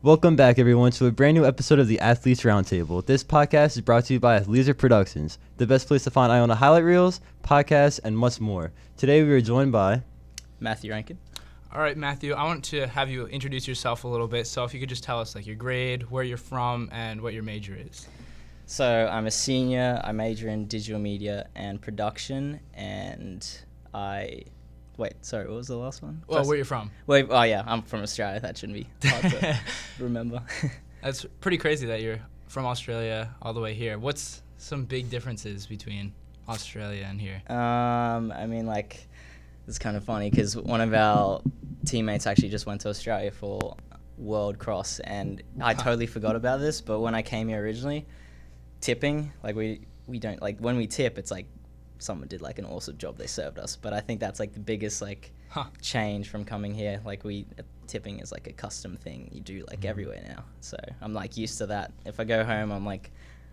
Welcome back, everyone, to a brand new episode of the Athletes Roundtable. This podcast is brought to you by Athleisure Productions, the best place to find Iona highlight reels, podcasts, and much more. Today, we are joined by Matthew Rankin. All right, Matthew, I want to have you introduce yourself a little bit. So if you could just tell us your grade, where you're from, and what your major is. So I'm a senior. I major in digital media and production, and what was the last one? Well, where you're from. I'm from Australia. That shouldn't be hard to remember. That's pretty crazy that you're from Australia all the way here. What's some big differences between Australia and here? It's kind of funny because one of our teammates actually just went to Australia for World Cross, and I totally forgot about this, but when I came here originally, tipping, we don't, when we tip, it's someone did an awesome job, they served us, but I think that's the biggest change from coming here. Tipping is a custom thing you do everywhere now, so I'm used to that. If I go home, I'm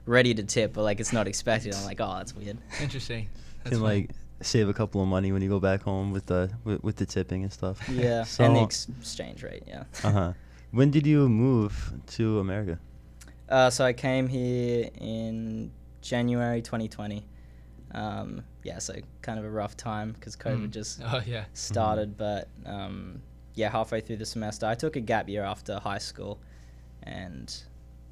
ready to tip, but it's not expected. I'm oh, that's weird. Interesting. That's can save a couple of money when you go back home with the tipping and stuff. Yeah. So, and the exchange rate. Yeah. When did you move to America? So I came here in January 2020. So kind of a rough time because COVID just started. But halfway through the semester, I took a gap year after high school, and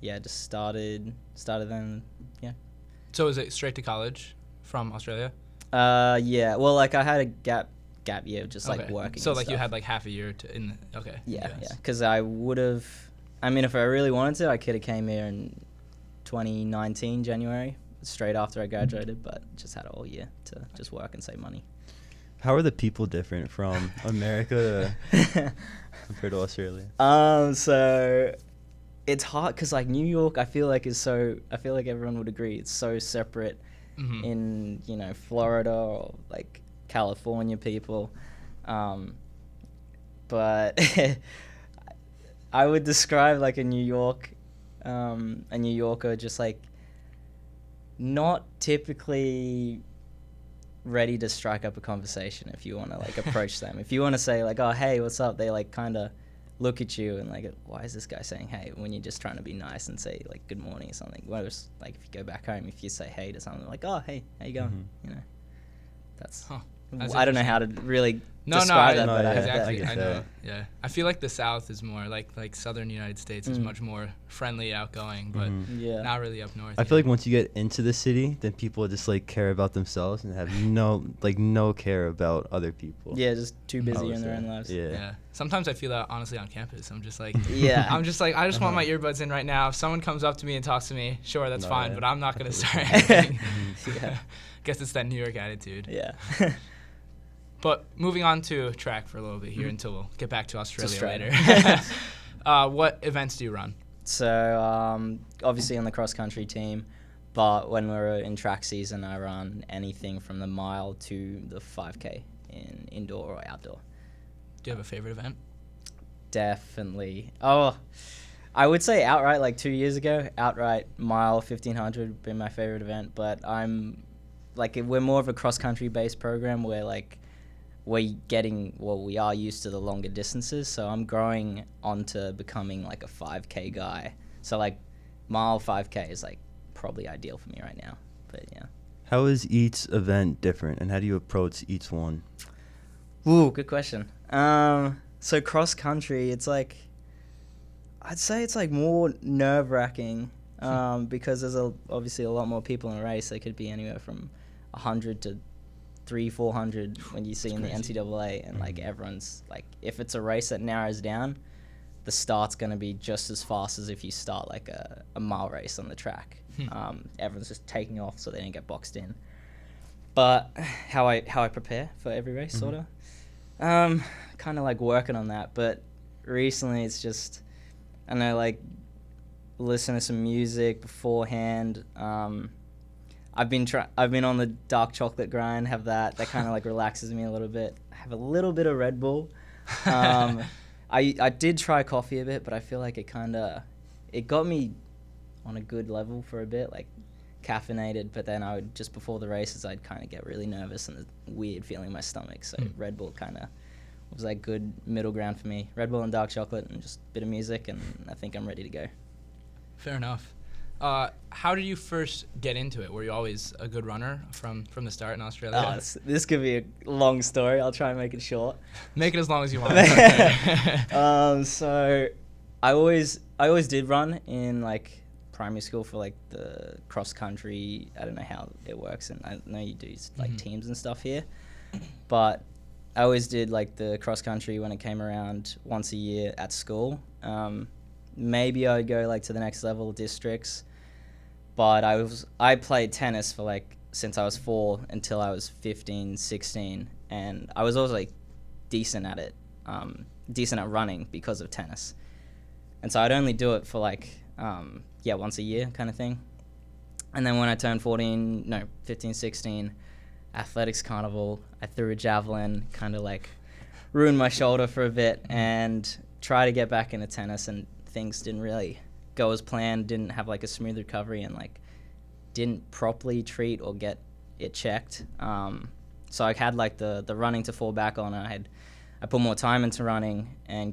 just started then. Yeah. So is it straight to college from Australia? Well, I had a gap year, just working. So and stuff. You had half a year okay. Yeah. Because I would have. I mean, if I really wanted to, I could have came here in 2019 January, straight after I graduated, but just had a whole year to just work and save money. How are the people different from America compared to Australia? So it's hard because New York, I feel like everyone would agree it's so separate. Mm-hmm. In Florida or California people, but I would describe a New Yorker just not typically ready to strike up a conversation if you want to approach them. If you want to say oh hey, what's up, they kind of look at you and why is this guy saying hey when you're just trying to be nice and say good morning or something. Whereas if you go back home, if you say hey to someone oh hey, how you going? Mm-hmm. That's I don't know how to really describe that, but exactly. I know. Yeah, I feel the South is more like Southern United States is much more friendly, outgoing, but not really up north. I feel once you get into the city, then people just care about themselves and have no care about other people. Yeah, just too busy in their own lives. Yeah. Sometimes I feel that honestly on campus. I'm just I just want my earbuds in right now. If someone comes up to me and talks to me, sure, that's fine, but I'm not gonna start anything. Guess it's that New York attitude. Yeah. But moving on to track for a little bit here until we'll get back to Australia later. What events do you run? So obviously on the cross-country team, but when we're in track season, I run anything from the mile to the 5K in indoor or outdoor. Do you have a favorite event? Definitely. Oh, I would say outright 2 years ago, outright mile 1500 would be my favorite event, but I'm we're more of a cross-country based program where we are used to the longer distances, so I'm growing onto becoming a 5K guy. So mile 5K is probably ideal for me right now. But yeah. How is each event different, and how do you approach each one? Ooh, good question. So cross country, it's I'd say it's more nerve-wracking because there's obviously a lot more people in a race. They could be anywhere from 100 to 300-400 when you see in the NCAA, and everyone's if it's a race that narrows down, the start's going to be just as fast as if you start a mile race on the track. Everyone's just taking off so they don't get boxed in. But how I prepare for every race, sort of, kind of working on that. But recently it's just, I know, listen to some music beforehand. I've been on the dark chocolate grind. Have that kind of relaxes me a little bit. I have a little bit of Red Bull. I did try coffee a bit, but I feel it got me on a good level for a bit, caffeinated. But then I would just before the races, I'd kind of get really nervous and a weird feeling in my stomach. So Red Bull kind of was like good middle ground for me. Red Bull and dark chocolate and just a bit of music, and I think I'm ready to go. Fair enough. How did you first get into it? Were you always a good runner from the start in Australia? Oh, this could be a long story. I'll try and make it short. Make it as long as you want. So I always did run in like primary school for like the cross country. I don't know how it works, and I know you do like teams and stuff here, but I always did like the cross country when it came around once a year at school. Maybe I'd go like to the next level, districts, but I played tennis for like since I was 4 until I was 15, 16, and I was always like decent at it, decent at running because of tennis. And so I'd only do it for like, once a year kind of thing. And then when I turned 15, 16, athletics carnival, I threw a javelin, kind of like ruined my shoulder for a bit and tried to get back into tennis, and things didn't really go as planned, didn't have like a smooth recovery, and like didn't properly treat or get it checked. So I had like the running to fall back on. I put more time into running, and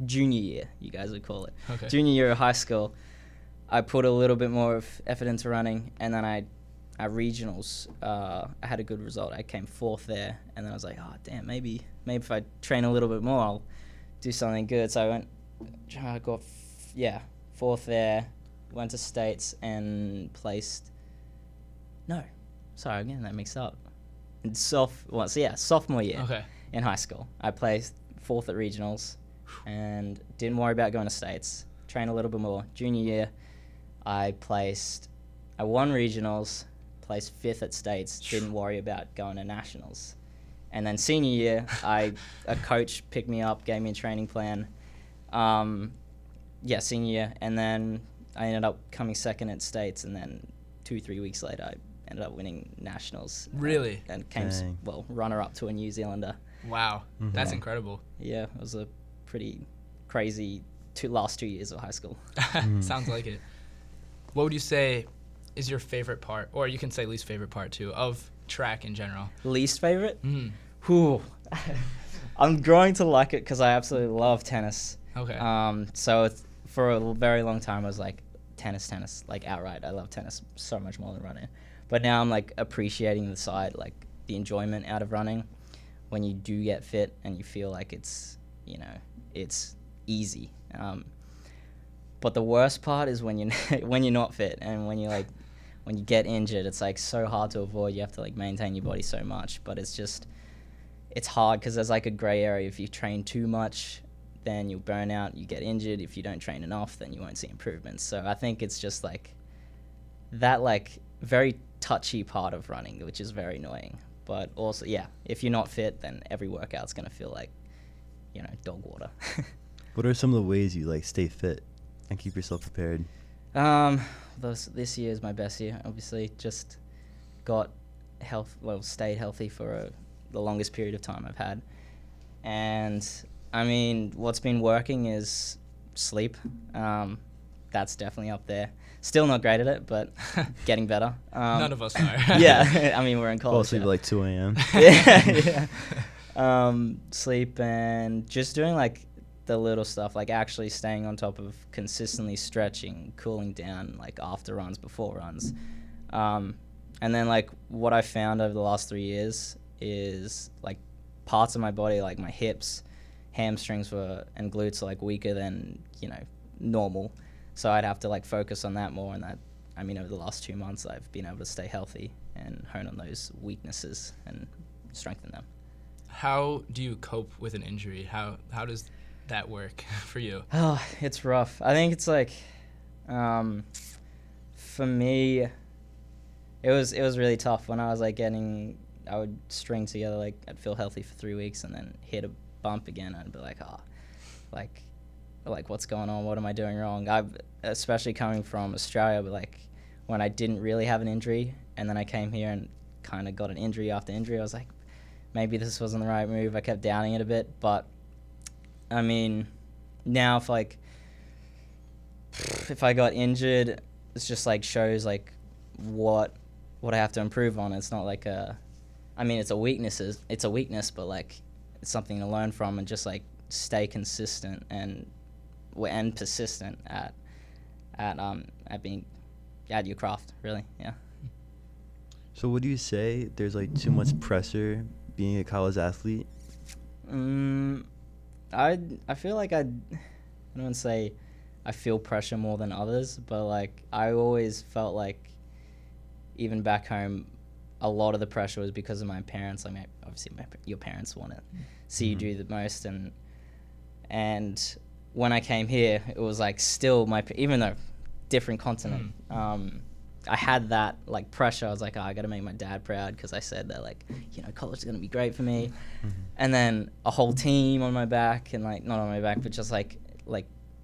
junior year, you guys would call it. Okay. Junior year of high school, I put a little bit more of effort into running, and then at regionals, I had a good result. I came 4th there, and then I was like, oh damn, maybe if I train a little bit more, I'll do something good. So I got 4th there, went to states and placed. No, sorry, I'm getting that mixed up. Sophomore year in high school, I placed 4th at regionals, and didn't worry about going to states. Train a little bit more. Junior year, I won regionals, placed 5th at states. Didn't worry about going to nationals. And then senior year, a coach picked me up, gave me a training plan. Senior year, and then I ended up coming 2nd at states, and then 2-3 weeks later, I ended up winning nationals. Really? And came runner-up to a New Zealander. Wow, that's incredible. Yeah, it was a pretty crazy last 2 years of high school. Sounds like it. What would you say is your favorite part, or you can say least favorite part too, of track in general? Least favorite? I'm growing to like it because I absolutely love tennis. Okay. So for a very long time I was like tennis, like outright. I love tennis so much more than running. But now I'm like appreciating the side, like the enjoyment out of running when you do get fit and you feel like it's easy. But the worst part is when you're not fit, and when you get injured, it's like so hard to avoid. You have to like maintain your body so much, but it's hard because there's like a gray area. If you train too much, then you'll burn out, you get injured. If you don't train enough, then you won't see improvements. So I think it's just like that like very touchy part of running, which is very annoying. But also, if you're not fit, then every workout's going to feel like, dog water. What are some of the ways you like stay fit and keep yourself prepared? This year is my best year, obviously. Just stayed healthy for the longest period of time I've had. And I mean, what's been working is sleep. That's definitely up there. Still not great at it, but getting better. None of us are. Yeah, I mean, we're in college. Fall asleep at like 2 a.m. Yeah. Sleep and just doing like the little stuff, like actually staying on top of consistently stretching, cooling down, like after runs, before runs. And then like what I found over the last 3 years is like parts of my body, like my hips, hamstrings and glutes are like weaker than, normal. So I'd have to like focus on that more, and over the last 2 months I've been able to stay healthy and hone on those weaknesses and strengthen them. How do you cope with an injury? How does that work for you? Oh, it's rough. I think it's like, for me, it was really tough when I was like I would string together, like I'd feel healthy for 3 weeks and then hit a bump again. I'd be like, like what's going on? What am I doing wrong? Especially coming from Australia, but like when I didn't really have an injury and then I came here and kind of got an injury after injury, I was like, maybe this wasn't the right move. I kept doubting it a bit, but I mean, now if I got injured, it's just like shows like what I have to improve on. It's not like I mean, it's a weakness, but like it's something to learn from, and just like stay consistent and persistent at being at your craft, really. Yeah. So would you say there's like too much pressure being a college athlete? I feel like I don't say I feel pressure more than others, but like I always felt like even back home, a lot of the pressure was because of my parents. Like obviously your parents want to see you do the most, and when I came here, it was like still even though different continent, I had that like pressure. I was like, I got to make my dad proud because I said that like, college is going to be great for me. And then a whole team on my back, and like not on my back, but just like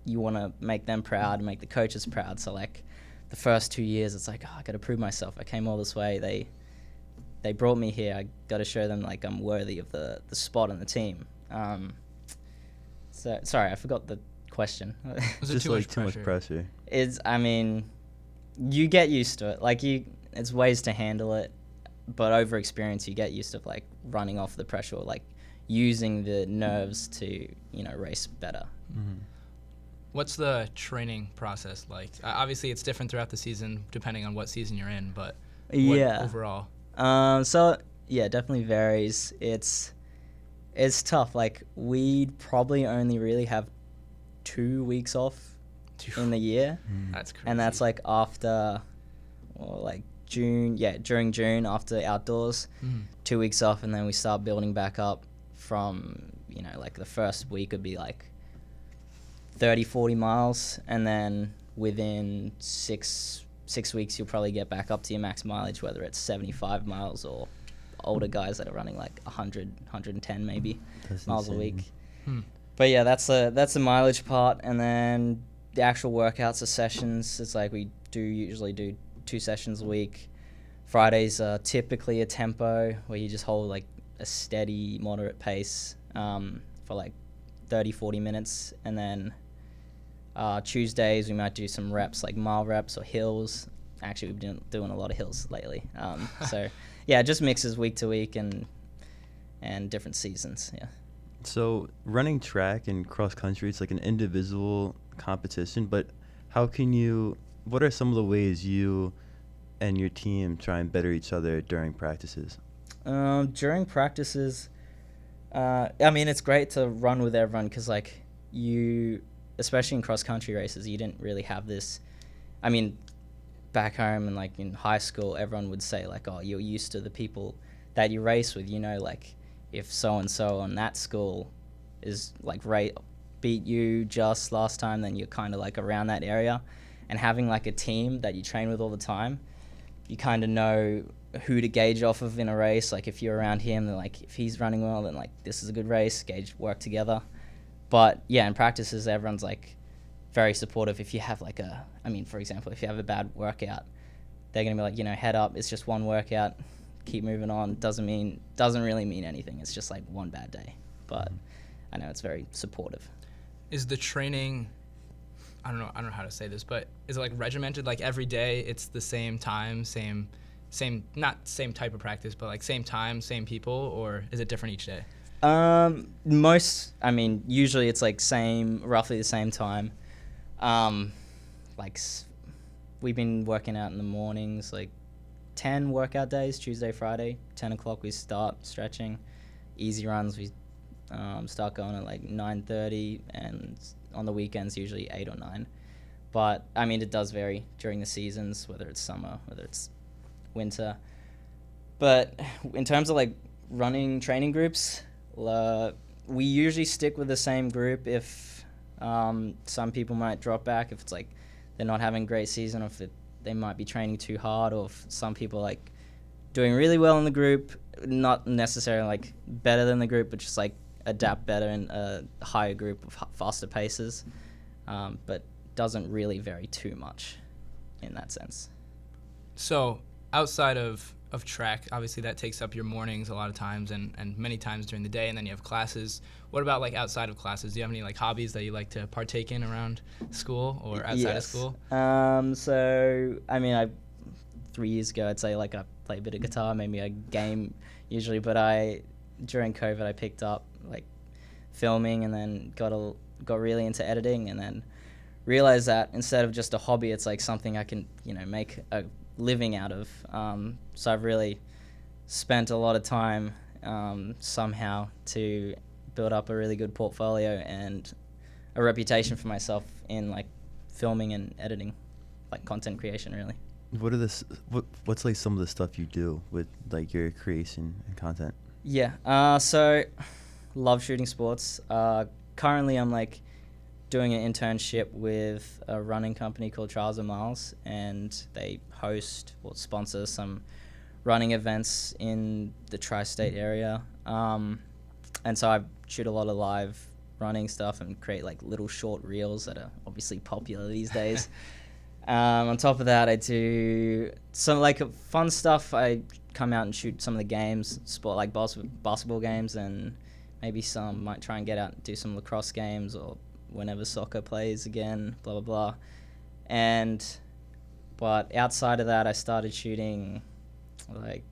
you want to make them proud, make the coaches proud. So like the first 2 years, it's like, I got to prove myself. I came all this way. They brought me here. I got to show them like I'm worthy of the spot on the team. So sorry, I forgot the question. Was just like too much pressure? I mean, you get used to it. Like it's ways to handle it, but over experience, you get used to like running off the pressure, or like using the nerves to race better. What's the training process like? Obviously, it's different throughout the season depending on what season you're in, but overall? So yeah, definitely varies. It's tough. Like we'd probably only really have 2 weeks off in the year. That's crazy. And that's like after, like June. Yeah, during June after outdoors, 2 weeks off, and then we start building back up from like the first week would be like 30-40 miles, and then within six weeks you'll probably get back up to your max mileage, whether it's 75 miles or older guys that are running like 100 110 maybe miles a week. But yeah, that's the mileage part. And then the actual workouts or sessions, it's like we usually do 2 sessions a week. Fridays are typically a tempo where you just hold like a steady moderate pace for like 30-40 minutes, and then Tuesdays we might do some reps like mile reps or hills. Actually, we've been doing a lot of hills lately. So yeah, it just mixes week to week and different seasons. Yeah. So running track and cross country, it's like an individual competition, but what are some of the ways you and your team try and better each other during practices? During practices, I mean, it's great to run with everyone because like especially in cross country races, you didn't really have this. I mean, back home and like in high school, everyone would say like, oh, you're used to the people that you race with, like if so-and-so on that school is like beat you just last time, then you're kind of like around that area. And having like a team that you train with all the time, you kind of know who to gauge off of in a race. Like if you're around him, then like if he's running well, then like this is a good race, work together. But yeah, in practices, everyone's like very supportive. If you have like for example, if you have a bad workout, they're going to be like, head up, it's just one workout, keep moving on. Doesn't really mean anything. It's just like one bad day. But I know it's very supportive. Is the training, I don't know how to say this, but is it like regimented, like every day it's the same time, same not same type of practice, but like same time, same people, or is it different each day? Usually it's like roughly the same time. We've been working out in the mornings, like 10 workout days, Tuesday, Friday, 10 o'clock we start stretching. Easy runs, we start going at like 9:30, and on the weekends usually 8 or 9. But I mean, it does vary during the seasons, whether it's summer, whether it's winter. But in terms of like running training groups, we usually stick with the same group. If some people might drop back if it's like they're not having a great season, or if they might be training too hard, or if some people like doing really well in the group, not necessarily like better than the group, but just like adapt better in a higher group of faster paces. But doesn't really vary too much in that sense. So outside of track, obviously that takes up your mornings a lot of times and many times during the day, and then you have classes. What about like outside of classes? Do you have any like hobbies that you like to partake in around school or outside of school? So I mean, 3 years ago, I'd say like I play a bit of guitar, maybe a game usually, but during COVID I picked up like filming, and then got really into editing, and then realized that instead of just a hobby, it's like something I can, make a living out of. So I've really spent a lot of time somehow to build up a really good portfolio and a reputation for myself in like filming and editing, like content creation, really. What's like some of the stuff you do with like your creation and content? Yeah, so love shooting sports. Currently I'm like doing an internship with a running company called Trials and Miles, and they host or sponsor some running events in the tri-state area. And so I shoot a lot of live running stuff and create like little short reels that are obviously popular these days. On top of that, I do some like fun stuff. I come out and shoot some of the games, like basketball games, and maybe might try and get out and do some lacrosse games, or whenever soccer plays again, blah, blah, blah. But outside of that, I started shooting like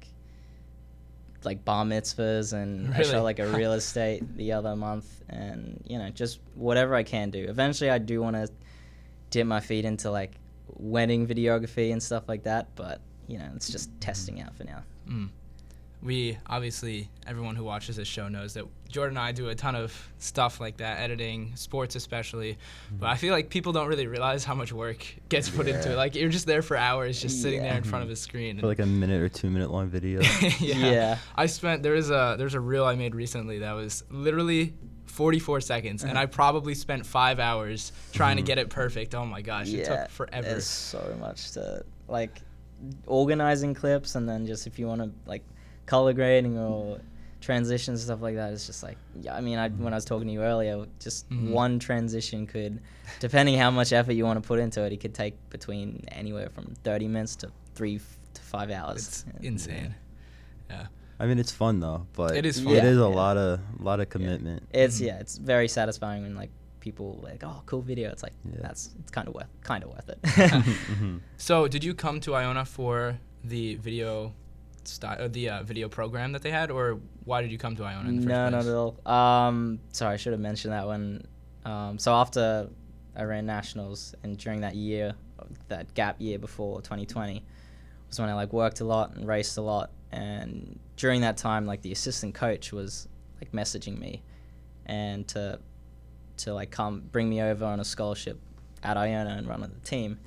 bar mitzvahs, and Really? I shot like a real estate the other month, and just whatever I can do. Eventually I do want to dip my feet into like wedding videography and stuff like that, but it's just testing out for now. We obviously, everyone who watches this show knows that Jordan and I do a ton of stuff like that, editing, sports especially. But I feel like people don't really realize how much work gets put into it. Like, you're just there for hours, just sitting there in front of a screen. For like a minute or 2 minute long video. Yeah. There's a reel I made recently that was literally 44 seconds, and I probably spent 5 hours trying to get it perfect. Oh my gosh, it took forever. There's so much to like organizing clips, and then just if you want to like color grading or transitions, stuff like that, it's just like, when I was talking to you earlier, just one transition could, depending how much effort you want to put into it, it could take between anywhere from 30 minutes to 3 to 5 hours. It's insane. Yeah. I mean, it's fun though, but it is fun. It is a lot of commitment. It's it's very satisfying when like people like, oh, cool video. It's like it's kind of worth it. So, did you come to Iona for the video video program that they had, or why did you come to Iona in the first place? No, not at all. Sorry, I should have mentioned that one. So after I ran nationals, and during that year, that gap year before 2020, was when I like worked a lot and raced a lot. And during that time, like the assistant coach was like messaging me, and to like come bring me over on a scholarship at Iona and run with the team.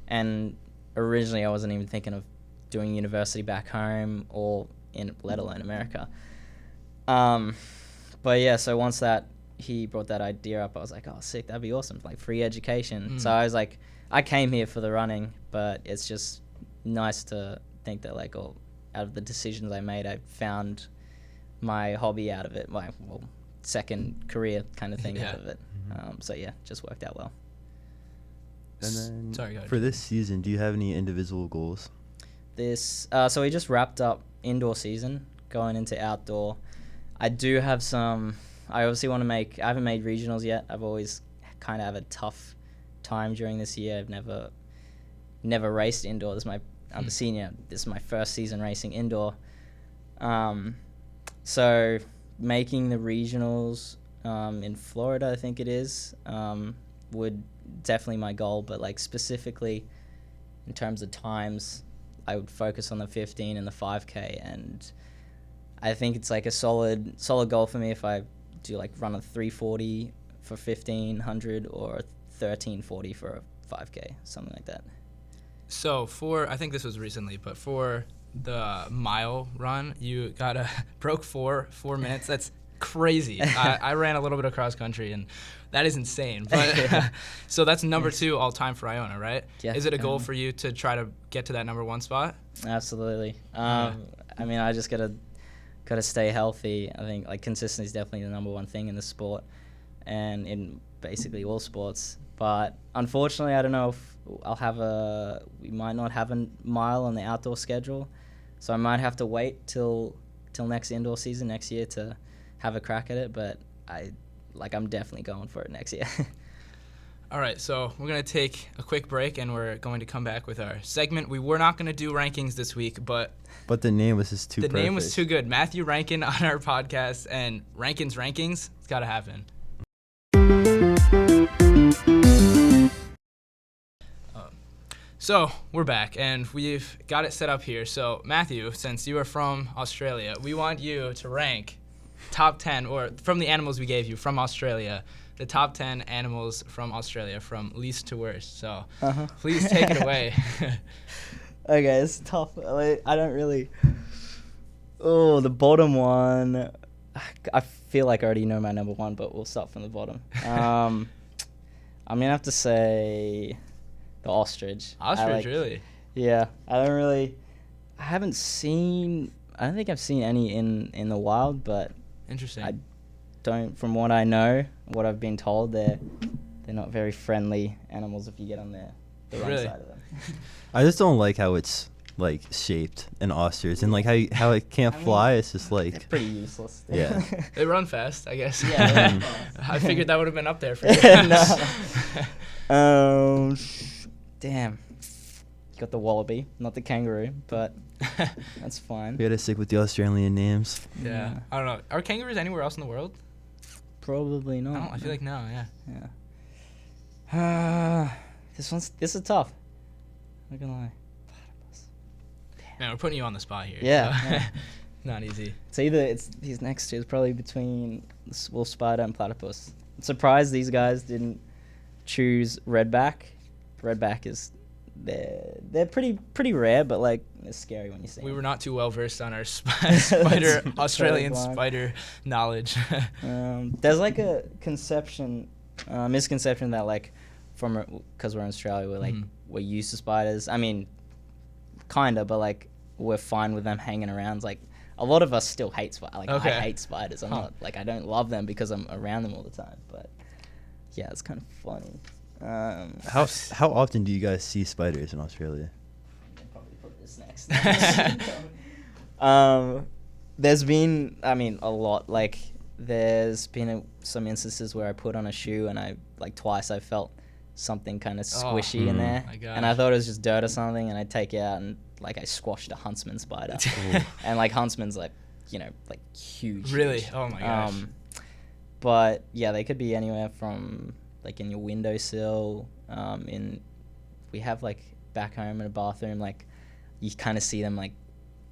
And originally, I wasn't even thinking of doing university back home, or let alone America. But yeah, so once he brought that idea up, I was like, oh, sick, that'd be awesome, like free education. So I was like, I came here for the running, but it's just nice to think that like out of the decisions I made, I found my hobby out of it, my second career kind of thing out of it. So yeah, just worked out well. And then Sorry, go ahead. For this season, do you have any individual goals? So we just wrapped up indoor season, going into outdoor. I do have I obviously want to I haven't made regionals yet. I've always kind of have a tough time during this year. I've never raced indoor. I'm a senior. This is my first season racing indoor. So making the regionals in Florida, I think it is, would definitely my goal. But like specifically in terms of times, I would focus on the 15 and the 5K, and I think it's like a solid goal for me if I do like run a 3:40 for 1500 or a 13:40 for a 5K, something like that. So I think this was recently, but for the mile run, you broke 4 minutes. That's crazy. I ran a little bit of cross country, and that is insane. But so that's number 2 all time for Iona, right? Yeah. Is it a goal for you to try to get to that number 1 spot? Absolutely. I just gotta stay healthy. I think like consistency is definitely the number 1 thing in the sport, and in basically all sports. But unfortunately, I don't know if we might not have a mile on the outdoor schedule, so I might have to wait till next indoor season next year to have a crack at it. But I'm definitely going for it next year. All right, so we're going to take a quick break, and we're going to come back with our segment. We were not going to do rankings this week, but the name was just too perfect. The name was too good. Matthew Rankin on our podcast, and Rankin's Rankings. It's got to happen. So we're back, and we've got it set up here. So, Matthew, since you are from Australia, we want you to rank top 10, or from the animals we gave you from Australia, the top 10 animals from Australia from least to worst. So please take it away. Okay, it's tough. I don't really... Oh, the bottom one... I feel like I already know my number one, but we'll start from the bottom. I'm going to have to say the ostrich. Ostrich, really? Yeah, I don't think I've seen any in the wild, but... Interesting. From what I know, what I've been told, they're not very friendly animals if you get on the wrong side of them. I just don't like how it's like shaped an ostrich, and like how it can't fly. It's just like it's pretty useless. Yeah. They run fast, I guess. Yeah, they run fast. I figured that would have been up there for you. No. Damn. You got the wallaby, not the kangaroo, but that's fine. We gotta stick with the Australian names. Yeah. I don't know. Are kangaroos anywhere else in the world? Probably not. I feel like no, yeah. This is tough. I'm not gonna lie. Man, we're putting you on the spot here. Yeah. So. Yeah. Not easy. These next two is probably between wolf spider and platypus. I'm surprised these guys didn't choose redback. Redback is they're pretty rare, but like it's scary when you see them. We were not too well versed on our spider Australian spider knowledge. There's like a misconception that like because we're in Australia, we're like we're used to spiders. I mean, kinda, but like we're fine with them hanging around. Like a lot of us still hate spiders. Like I hate spiders. I'm not like I don't love them because I'm around them all the time. But yeah, it's kind of funny. How often do you guys see spiders in Australia? I'll probably put this next. There's been, a lot. Like, there's been some instances where I put on a shoe and twice I felt something kind of squishy in there. And I thought it was just dirt or something, and I take it out and, I squashed a huntsman spider. And, huntsman's, huge. Really? Oh, my gosh. But, yeah, they could be anywhere from... in your windowsill, we have back home in a bathroom, you kind of see them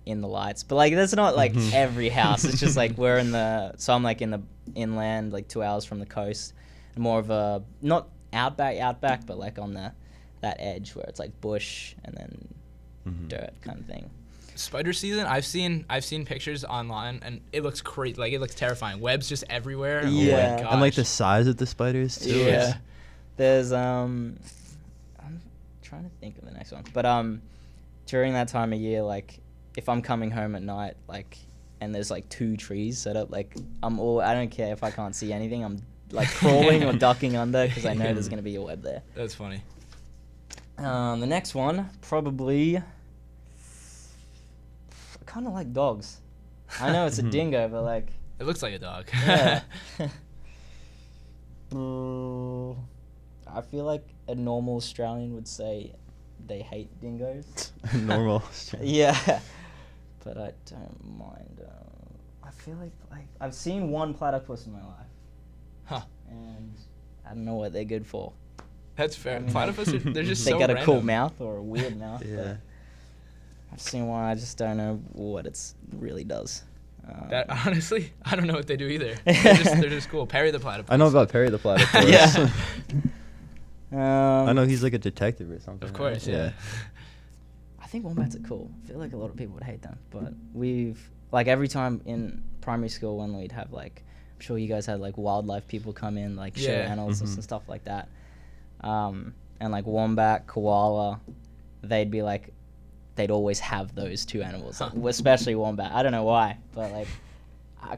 in the lights, but that's not every house. It's just we're in the in the inland, 2 hours from the coast, more of a not outback, but on that edge where it's bush and then dirt kind of thing. Spider season, I've seen pictures online, and it looks crazy. It looks terrifying. Webs just everywhere. Yeah. Oh my gosh. And the size of the spiders too. Yeah. There's I'm trying to think of the next one, but during that time of year, if I'm coming home at night, and there's 2 trees set up, I don't care if I can't see anything. I'm crawling or ducking under because I know there's gonna be a web there. That's funny. The next one probably. I kind of like dogs. I know it's a dingo, but it looks like a dog. Yeah. I feel like a normal Australian would say they hate dingoes. Normal Australian. Yeah, but I don't mind. I feel like I've seen one platypus in my life, and I don't know what they're good for. That's fair. Platypus, they're just they so got random. A cool mouth or a weird mouth. Yeah. I've seen one. I just don't know what it really does. That honestly, I don't know what they do either. They're just cool. Perry the platypus. I know about Perry the platypus. Yeah. I know he's a detective or something. Of course, right? yeah. I think wombats are cool. I feel like a lot of people would hate them, but we've every time in primary school when we'd have I'm sure you guys had wildlife people come in show animals and stuff like that, and wombat, koala, they'd be they'd always have those 2 animals, especially wombat. I don't know why, but I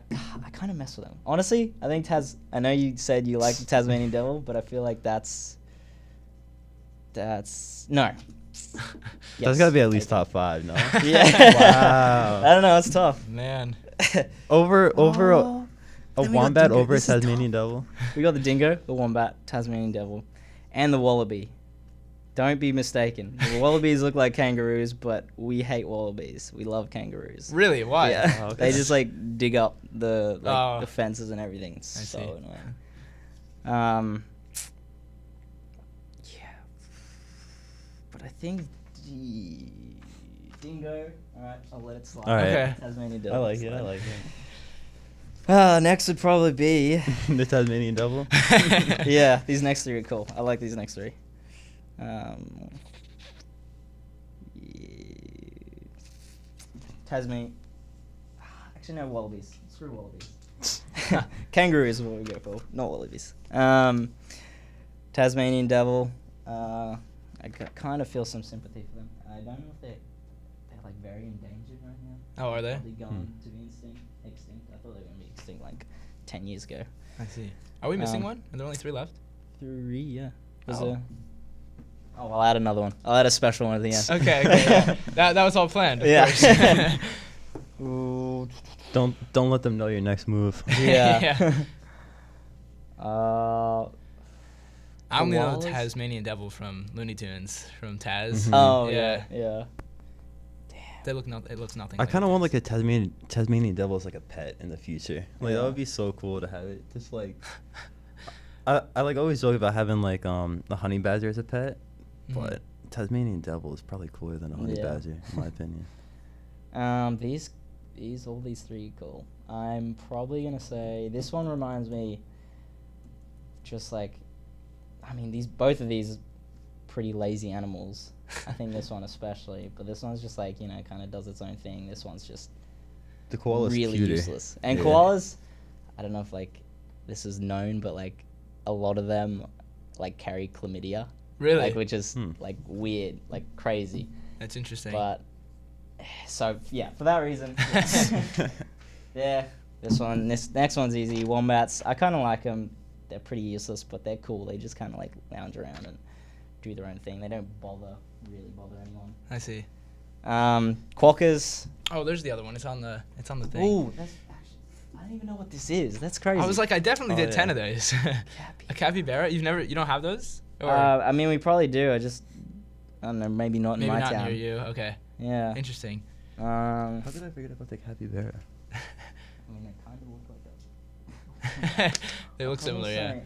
kind of mess with them. Honestly, I think I know you said you like the Tasmanian devil, but I feel like that's no. That's gotta be at least top 5, no? Yeah. Wow. I don't know. It's tough. Man. Over a wombat over a Tasmanian devil. We got the dingo, the wombat, Tasmanian devil, and the wallaby. Don't be mistaken. The wallabies look like kangaroos, but we hate wallabies. We love kangaroos. Really? Why? Yeah. Oh, okay. They just like dig up the the fences and everything. It's I so see. annoying. Yeah. But I think dingo. All right, I'll let it slide. All right. Okay. Tasmanian I devil. like it. I slide. like it. Next would probably be. The Tasmanian devil. Yeah, these next three are cool. I like these next three. Tasmanian. Actually, no, wallabies. Screw wallabies. Kangaroos is what we go for, not wallabies. Tasmanian devil. I kind of feel some sympathy for them. I don't know if they're like very endangered right now. Oh, are they? Probably going to be extinct. I thought they were going to be extinct like 10 years ago. I see. Are we missing Um, one? Are there only 3 left? 3, yeah. Was Oh. there? Oh, I'll add another one. I'll add a special one at the end. Okay. Yeah. that was all planned. Of Yeah. course. Ooh. Don't let them know your next move. Yeah. Yeah. I only know koalas? Tasmanian devil from Looney Tunes, from Taz. Mhm. Oh, Yeah. yeah. It looks nothing. I like kind of want Taz. like a Tasmanian devil as like a pet in the future. Like Yeah. that would be so cool to have it. Just like I like always joke about having like the honey badger as a pet, Mhm. but Tasmanian devil is probably cooler than a honey Yeah. badger in my opinion. All these 3 are cool. I'm probably gonna say this one reminds me. Just like, I mean, both of these pretty lazy animals. I think this one especially, but this one's just like, kind of does its own thing. This one's just The koala's really cuter. useless. And Yeah. koalas, I don't know if like this is known, but like a lot of them like carry chlamydia, Really? like which is Hmm. like weird, like crazy. That's interesting. But so yeah, for that reason, yeah, this next one's easy. Wombats, I kind of like them. They're pretty useless, but they're cool. They just kind of like lounge around and do their own thing. They don't really bother anyone. I see. Quokkas. Oh, there's the other one. It's on the thing. Ooh, that's actually, I don't even know what this is. That's crazy. I was like, I definitely Oh, did 10 yeah. of those. Cappy. A capybara? You don't have those? Or I mean, we probably do. I don't know, maybe not in maybe my not town. near you. Okay. Yeah. Interesting. How did I forget about the capybara? I mean, they kind of look like that. They look similar, yeah.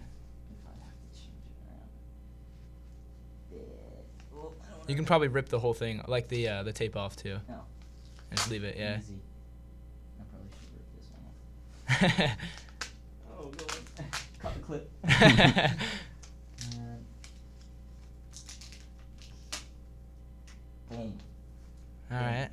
You can probably rip the whole thing, like the tape off too. No. And just leave it, yeah. Easy. I probably should rip this one off. Oh, God. Cut the clip. Boom. All right.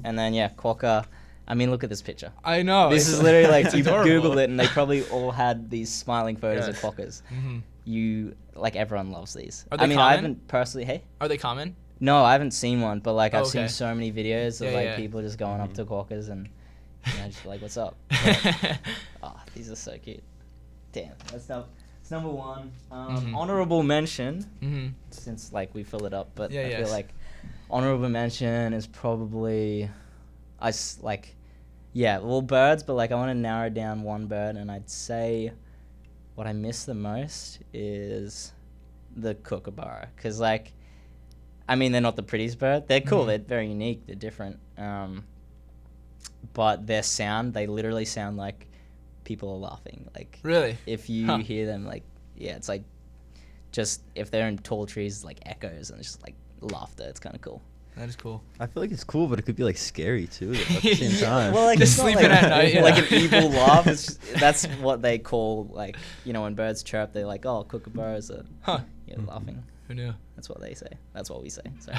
And then, yeah, quokka. I mean, look at this picture. I know. This it's- is literally like, it's you adorable. Googled it and they probably all had these smiling photos of Yeah. quokkas. Mhm. Everyone loves these. Are they I mean, common? I haven't personally, hey? Are they common? No, I haven't seen one, but like Oh, I've okay. seen so many videos of Yeah, like yeah. people just going up Mhm. to quokkas and just like, what's up? Oh, these are so cute. Damn, it's number 1. Mhm. Honorable mention, Mhm. since like we fill it up, but Yeah, I yes. feel like honorable mention is probably birds, but like I want to narrow down one bird, and I'd say what I miss the most is the kookaburra, because like, I mean, they're not the prettiest bird. They're cool. Mhm. They're very unique. They're different. But their sound, they literally sound like people are laughing. Like Really? if you Huh. hear them, like, yeah, it's like just if they're in tall trees, like echoes and it's just like laughter. It's kind of cool. That is cool. I feel like it's cool, but it could be like scary too at the same time. Well, like Just it's not sleeping like, at night, you like know? an evil laugh. It's just, that's what they call like, when birds chirp, they're like, oh, kookaburras are Huh. laughing. Who knew? That's what they say. That's what we say. So.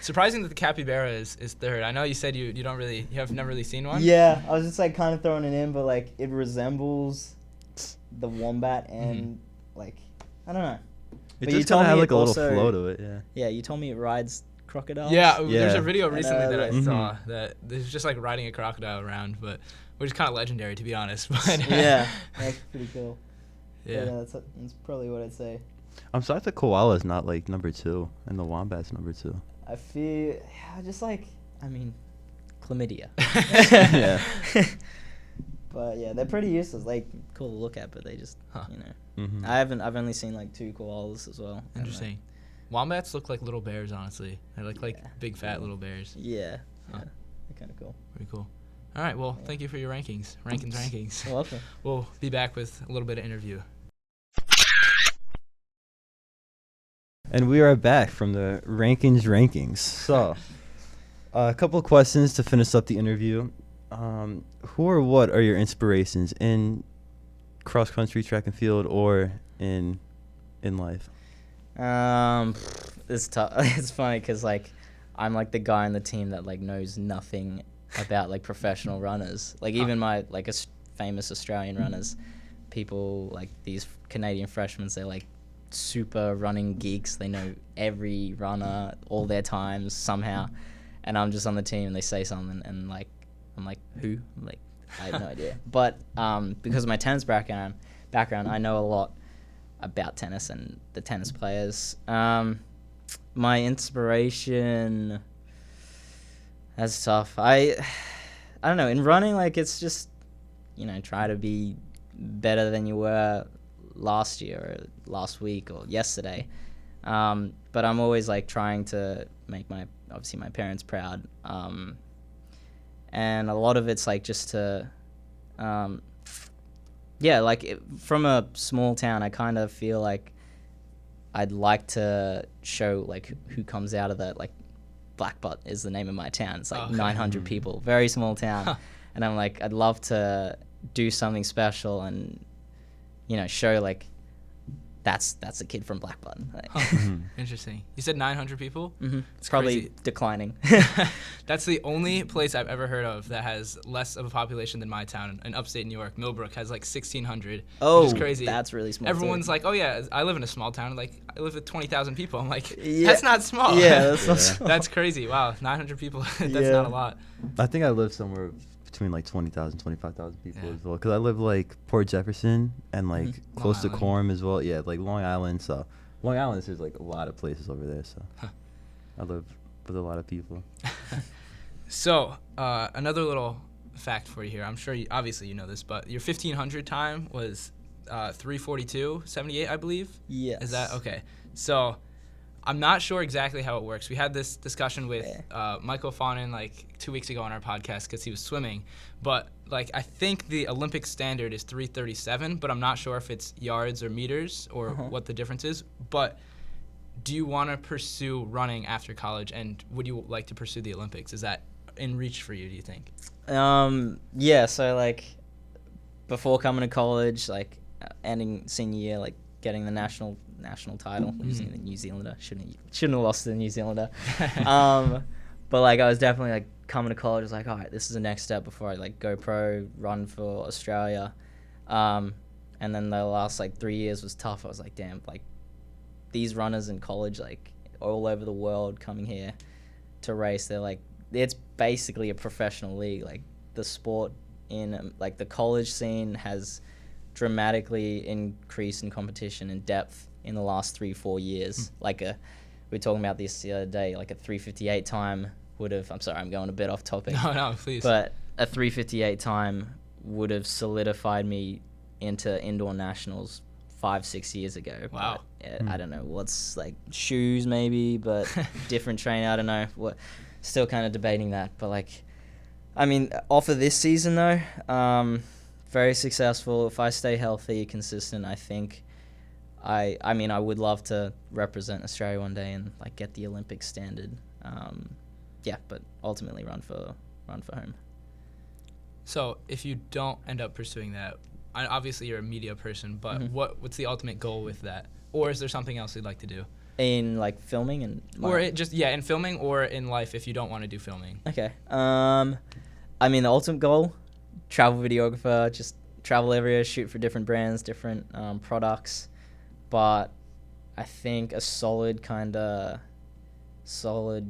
Surprising that the capybara is third. I know you said you have never really seen one. Yeah, I was just like kind of throwing it in, but like it resembles the wombat and like I don't know. It But you just told kind of me have like it a little also- flow to it, yeah. Yeah, you told me it rides crocodiles. Yeah, there's Yeah. a video And, recently that I Mhm. saw that there's just like riding a crocodile around, but which is kind of legendary to be honest. But Yeah, that's pretty cool. yeah. that's probably what I'd say. I'm sorry if the koala's not like number 2 and the wombat's number 2. I feel just like, I mean, chlamydia. Yeah. But yeah, they're pretty useless. Like cool to look at, but they just Mm-hmm. I've only seen like 2 koalas as well. Interesting. Wombats look like little bears, honestly. They look like big fat little bears. Yeah. Huh. They're kind of cool. Pretty cool. All right, well, thank you for your rankings. Rankins. You're welcome. We'll be back with a little bit of interview. And we are back from the rankings. So, a couple of questions to finish up the interview. Who or what are your inspirations in cross country, track and field, or in life? It's tough. It's funny because like I'm like the guy on the team that like knows nothing about like professional runners. Like even my like famous Australian runners, people like these Canadian freshmen, they're like super running geeks. They know every runner, all their times somehow, and I'm just on the team and they say something and like I'm like who? I'm like I have no idea. But because of my tennis background, I know a lot about tennis and the tennis players. My inspiration, that's tough. I don't know. In running, like it's just try to be better than you were last year or last week or yesterday. But I'm always like trying to make my parents proud. And a lot of it's like just to, from a small town, I kind of feel like I'd like to show like who comes out of that. Like Blackbutt is the name of my town. It's like 900 people, very small town. And I'm like, I'd love to do something special and, show like that's a kid from Blackbutt. Like, Interesting. You said 900 people? Mm-hmm. It's probably crazy. Declining. That's the only place I've ever heard of that has less of a population than my town in upstate New York. Millbrook has like 1,600, which is crazy. That's really small. Everyone's like, oh yeah, I live in a small town. Like I live with 20,000 people. I'm like, that's not small. Yeah, that's not small. That's crazy. Wow, 900 people. That's not a lot. I think I live somewhere between like 20,000, 25,000 people as well. Because I live like Port Jefferson and like close to Quorum as well. Yeah, like Long Island. So Long Island, there's like a lot of places over there. So I live with a lot of people. So another little fact for you here. I'm sure obviously you know this, but your 1,500 time was 3:42.78, I believe. Yes. Is that okay? So I'm not sure exactly how it works. We had this discussion with Michael Fonin like 2 weeks ago on our podcast because he was swimming. But like I think the Olympic standard is 3:37, but I'm not sure if it's yards or meters or what the difference is. But do you want to pursue running after college, and would you like to pursue the Olympics? Is that in reach for you, do you think? Yeah, so like before coming to college, like ending senior year, like getting the national title, losing the New Zealander. Shouldn't have lost to the New Zealander. But like I was definitely like coming to college, I was like, all right, this is the next step before I like go pro, run for Australia. And then the last like 3 years was tough. I was like, damn, like these runners in college, like all over the world coming here to race, they're like, it's basically a professional league. Like the sport in like the college scene has dramatically increased in competition and depth in the last 3-4 years. Like we were talking about this the other day, like a 3:58 time would have, I'm sorry, I'm going a bit off topic. No, please. But a 3:58 time would have solidified me into indoor nationals 5-6 years ago. Wow. But, I don't know what's like shoes maybe, but different training. I don't know what. Still kind of debating that, but like, I mean, off of this season though, very successful. If I stay healthy, consistent, I think I mean, I would love to represent Australia one day and like get the Olympic standard. But ultimately run for home. So if you don't end up pursuing that, obviously you're a media person, but what's the ultimate goal with that? Or is there something else you'd like to do? In like filming and in filming or in life if you don't want to do filming. Okay. I mean, the ultimate goal, travel videographer, just travel everywhere, shoot for different brands, different products. But I think a solid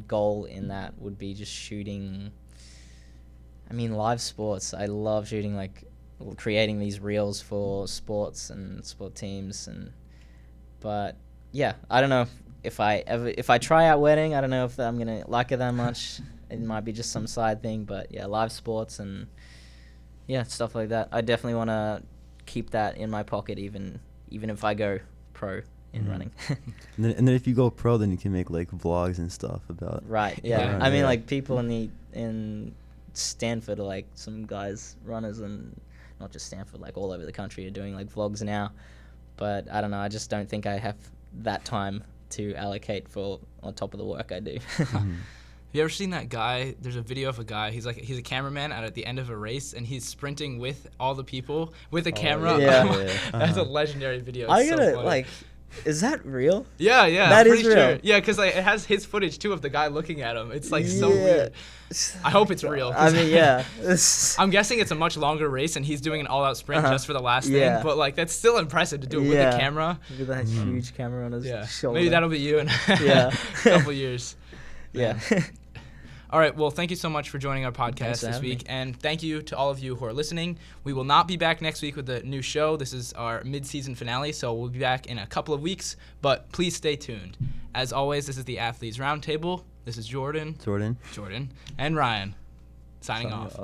goal in that would be just shooting, I mean, live sports. I love shooting, like creating these reels for sports and sport teams. But yeah, I don't know if I try out wedding, I don't know if I'm going to like it that much. It might be just some side thing, but yeah, live sports and yeah, stuff like that. I definitely want to keep that in my pocket, even if I go pro in running. And then if you go pro, then you can make like vlogs and stuff about. Right. Yeah. Yeah. I mean, like people in Stanford are like some guys runners, and not just Stanford, like all over the country are doing like vlogs now. But I don't know. I just don't think I have that time to allocate for on top of the work I do. Have you ever seen that guy? There's a video of a guy. He's a cameraman at the end of a race, and he's sprinting with all the people with a camera. Yeah. That's a legendary video. I It's so gotta funny. like, is that real? Yeah, That I'm is pretty sure. real. Yeah, because like, it has his footage too of the guy looking at him. It's like so weird. I hope it's real. I mean, yeah. I'm guessing it's a much longer race, and he's doing an all-out sprint just for the last Yeah. thing. But like, that's still impressive to do it with the camera. Look at that huge camera on his Yeah, shoulder. maybe that'll be you in Yeah. a couple years. Yeah. All right, well, thank you so much for joining our Thanks podcast for this having week, me. and thank you to all of you who are listening. We will not be back next week with a new show. This is our mid-season finale, so we'll be back in a couple of weeks, but please stay tuned. As always, this is the Athletes Roundtable. This is Jordan, Jordan. and Ryan, signing off.